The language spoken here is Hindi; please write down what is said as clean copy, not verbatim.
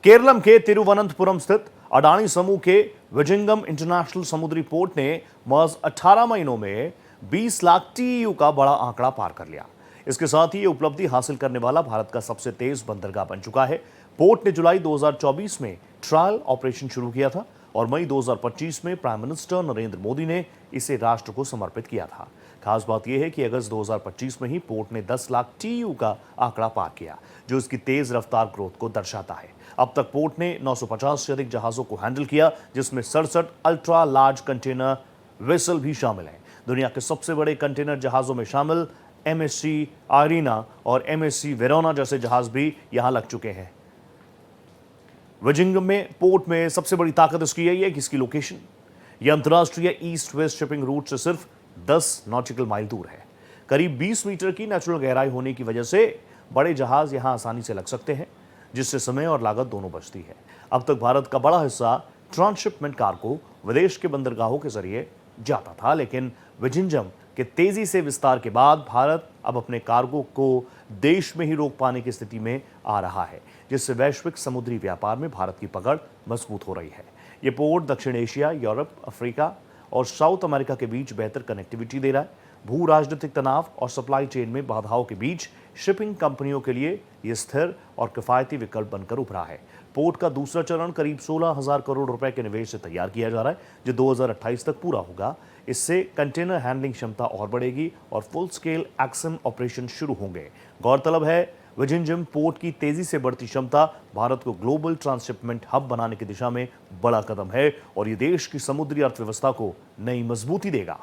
केरलम के तिरुवनंतपुरम स्थित अडानी समूह के विजिंगम इंटरनेशनल समुद्री पोर्ट ने महज 18 महीनों में 20 लाख टीयू का बड़ा आंकड़ा पार कर लिया। इसके साथ ही ये उपलब्धि हासिल करने वाला भारत का सबसे तेज बंदरगाह बन चुका है। पोर्ट ने जुलाई 2024 में ट्रायल ऑपरेशन शुरू किया था और मई 2025 में प्राइम मिनिस्टर नरेंद्र मोदी ने इसे राष्ट्र को समर्पित किया था। खास बात यह है कि अगस्त 2025 में ही पोर्ट ने 10 लाख टीयू का आंकड़ा पार किया, जो इसकी तेज रफ्तार ग्रोथ को दर्शाता है। अब तक पोर्ट ने 950 से अधिक जहाजों को हैंडल किया, जिसमें 67 अल्ट्रा लार्ज कंटेनर वेसल भी शामिल हैं। दुनिया के सबसे बड़े कंटेनर जहाजों में शामिल एमएससी आयरीना और एमएससी वेरोना जैसे जहाज भी यहां लग चुके हैं। विजिंगम में पोर्ट में सबसे बड़ी ताकत इसकी यही है कि इसकी लोकेशन, यह अंतर्राष्ट्रीय ईस्ट वेस्ट शिपिंग रूट से सिर्फ 10 नॉटिकल माइल दूर है। करीब 20 मीटर की नेचुरल गहराई होने की वजह से बड़े जहाज यहां आसानी से लग सकते हैं, जिससे समय और लागत दोनों बचती है। अब तक भारत का बड़ा हिस्सा ट्रांसशिपमेंट कार्गो विदेश के बंदरगाहों के जरिए जाता था, लेकिन विजिंगम के तेजी से विस्तार के बाद भारत अब अपने कार्गो को देश में ही रोक पाने की स्थिति में आ रहा है, जिससे वैश्विक समुद्री व्यापार में भारत की पकड़ मजबूत हो रही है। ये पोर्ट दक्षिण एशिया, यूरोप, अफ्रीका और साउथ अमेरिका के बीच बेहतर कनेक्टिविटी दे रहा है। भू राजनीतिक तनाव और सप्लाई चेन में बाधाओं के बीच शिपिंग कंपनियों के लिए यह स्थिर और किफायती विकल्प बनकर उभरा है। पोर्ट का दूसरा चरण करीब 16,000 करोड़ रुपए के निवेश से तैयार किया जा रहा है, जो 2028 तक पूरा होगा। इससे कंटेनर हैंडलिंग क्षमता और बढ़ेगी और फुल स्केल एक्शन ऑपरेशन शुरू होंगे। गौरतलब है, विजिंगम पोर्ट की तेजी से बढ़ती क्षमता भारत को ग्लोबल ट्रांसशिपमेंट हब बनाने की दिशा में बड़ा कदम है और ये देश की समुद्री अर्थव्यवस्था को नई मजबूती देगा।